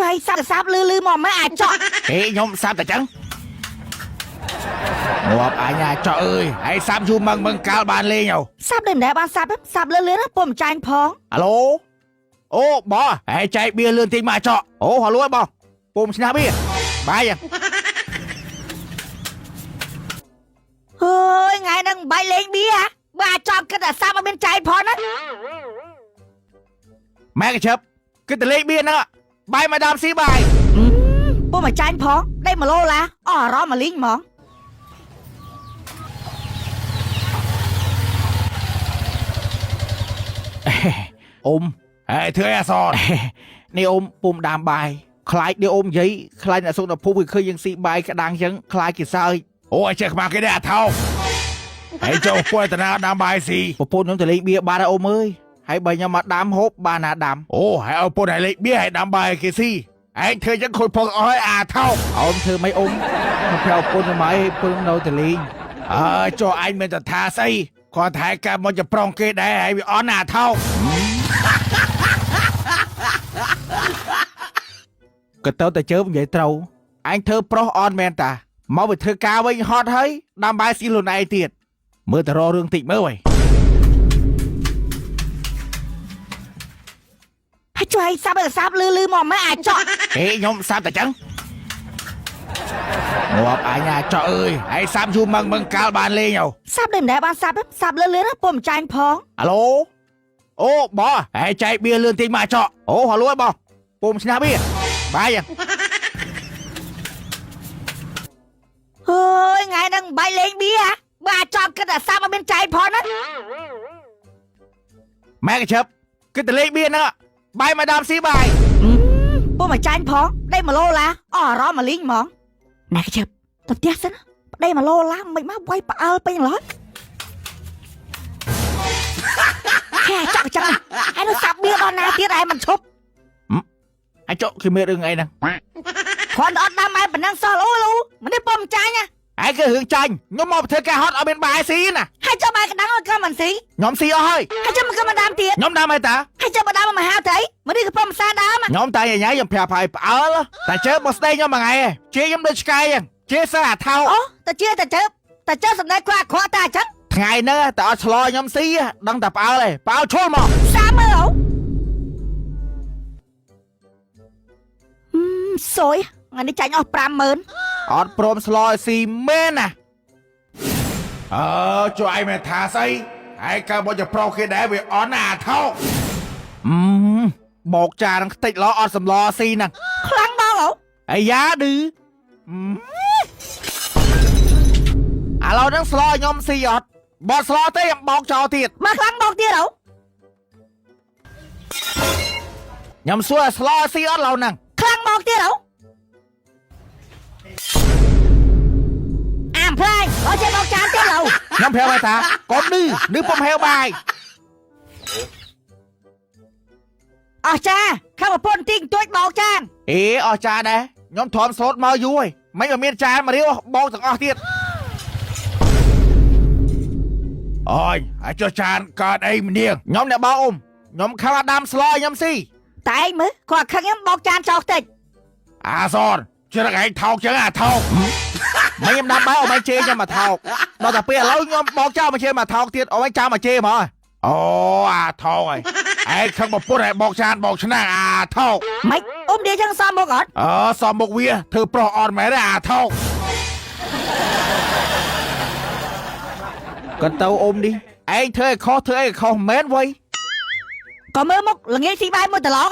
ជួយសាប់លឺមកម៉ែអាចចោះខ្ញុំសាប់តែចឹងងាប់អញអាចចោះអើយហើយសាប់យូរមឹងកាលបានលេងសាប់ដែរបានសាប់លឿនណាពុំចាញ់ផងហៅឡូអូបងហើយចែកបៀលឿនតិចមកចោះអូហៅឡូបងពុំឆ្នះបៀបាយអើយថ្ងៃហ្នឹងបាយលេងបៀបើចង់គិតថាសាប់អត់មានចាញ់ផងណាម៉ែកញ្ជឹបគិតតែលេងបៀហ្នឹងបាយមកដើមស៊ីបាយពុំមកចាញ់ផងដេក1 ឡូឡាអស់អារម្មណ៍មកលេងហ្មងអ៊ំហើយធ្វើអីអសរនេះអ៊ំពុំដាំបាយខ្លាចនេះអ៊ំនិយាយខ្លាចអ្នកសុខភូមិវាឃើញយើងស៊ីបាយក្តាំងចឹងខ្លាចគេសើចអូចេះខ្មាស់គេដែរអាថោហើយចូលពុយតាណាដាំបាយស៊ីប្រពន្ធខ្ញុំទៅលេងបៀបានហើយអ៊ំអើយហើយបើខ្ញុំមកដាំហូបបានណាដាំអូហើយឲ្យពុនឲ្យលេងបៀឲ្យដាំបាយគេស៊ីឯងធ្វើចឹងខូចផងអស់ហើយអាថោអ៊ំធ្វើមិនអ៊ំមកប្រាប់ពុនមកឲ្យពឹងនៅទៅលេងចុះអញមិនទៅថាស្អីគាត់ថែកាមកจะប្រងគេដែរហើយវាអន់អាថោក៏ទៅតែជើបនិយាយត្រូវអញធ្វើប្រុសអន់មែនតាមកវាធ្វើការវិញហត់ហើយដាំបាយស៊ីខ្លួនឯងទៀតមើលតែរករឿងតិចមើលហើយជួយសាប់លឺមកម៉ែអាចចោះខ្ញុំសាប់តែចឹងងាប់អញអាចចោះអើយហើយសាប់យូរមឹងកាលបានលេងសាប់ដែរបានសាប់លឿនណាពុំចាញ់ផងហៅឡូអូបងហើយចែកបៀលឿនតិចមកចោះអូហៅឡូបងពុំឆ្នះបៀបាយអើយថ្ងៃហ្នឹងបាយលេងបៀបើចង់គិតថាសាប់អត់មានចាញ់ផងណាម៉ែកញ្ជឹបគិតតែលេងបៀហ្នឹងបាយមកដើមស៊ីបាយពុំមកចាញ់ផងដេក1 ឡូឡាអស់អារម្មណ៍មកលេងហ្មងណែកញ្ជឹបទៅផ្ទះសិនប្តី1 ឡូឡាមិនមកវាយផ្អើលពេញឡើយហេចောက်ចឹងហើយនោះសាប់បៀដល់ណាទៀតឯងមិនឈប់ហើយចុកគឺមានរឿងអីហ្នឹងគាត់អត់ដាំឯប៉ុណ្ណឹងសោះអូលូមិននេះពុំចាញ់ណាឯងគឺរឿងចាញ់ខ្ញុំមកធ្វើការហត់ឲ្យមានបាយស៊ីណាហើយចាំបាយកណ្ដាំឲ្យក៏មិនស៊ីខ្ញុំស៊ីអស់ហើយហើយចាំក៏មិនដាំទៀតខ្ញុំដាំហើយតាហើយចាំមកដាំមកហៅទៅមិននេះក៏ពុំសាដាំខ្ញុំតែញ៉ៃខ្ញុំប្រាប់ឲ្យផ្អើលតែជើមកស្ដីខ្ញុំមួយថ្ងៃឯងជេខ្ញុំដូចឆ្កែហ្នឹងជេសើអាថោអូតែជេតែជើសម្ដែងខ្វះខ្វក់តែអញ្ចឹងថ្ងៃនេះតែអត់ឆ្លោខ្ញុំស៊ីដឹងតែផ្អើលឯងផ្អើលឈុលមកសាមើលសុយថ្ងៃនេះចាញ់អស់50000អត់ព្រមស្លោឲ្យស៊ីមែនណាជួយឯងមិនថាស្អីឯងកើមកจะប្រុសគេដែរវាអន់ណាអាថោបោកចានឹងខ្ទេចឡអត់សម្លស៊ីហ្នឹងខ្លាំងដល់អូអាយ៉ាឌឺឥឡូវហ្នឹងស្លោខ្ញុំស៊ីអត់បត់ស្លោទេខ្ញុំបោកចោលទៀតមកខ្លាំងបោកទៀតអូខ្ញុំសួរស្លោស៊ីអត់ឡូវហ្នឹងខ្លាំងបោកទៀតអូអាមផ្លាយអត់ចេះបោកចានទៀតអូខ្ញុំប្រាប់ថាកុំឌឺពុំហេវបាយអស់ចាខាងប្រពន្ធទីទួចបោកចានអស់ចាដែរខ្ញុំធំស្លូតមកយូរហើយមិនមានចានមករាវបោកទាំងអស់ទៀតអូយអាចចុះចានកើតអីម្នាងខ្ញុំអ្នកបោកខ្ញុំខំដាំស្លោខ្ញុំស៊ីតែឯងមើលគាត់ខឹងខ្ញុំបោកចានចោលតិចអាសនជឿថាឯងថោកចឹងអាថោកមិនខ្ញុំដាំបាយអមិនជេរខ្ញុំមកថោកដល់តែពេលឥឡូវខ្ញុំបោកចោលមកជេរមកថោកទៀតអមិនចាំមកជេរមកអូអាថោកហើយឯងខឹងបពុតឲ្យបោកចានបោកឆ្នាំងអាថោកមិនអ៊ំនិយាយចឹងសមមុខអត់សមមុខវាធ្វើប្រុសអត់មែនទេអាថោកគាត់ទៅអ៊ំនេះឯងធ្វើឲ្យខុសមែនវ៉ៃក៏មើលមុខល្ងាចស៊ីបាយមួយត្រឡង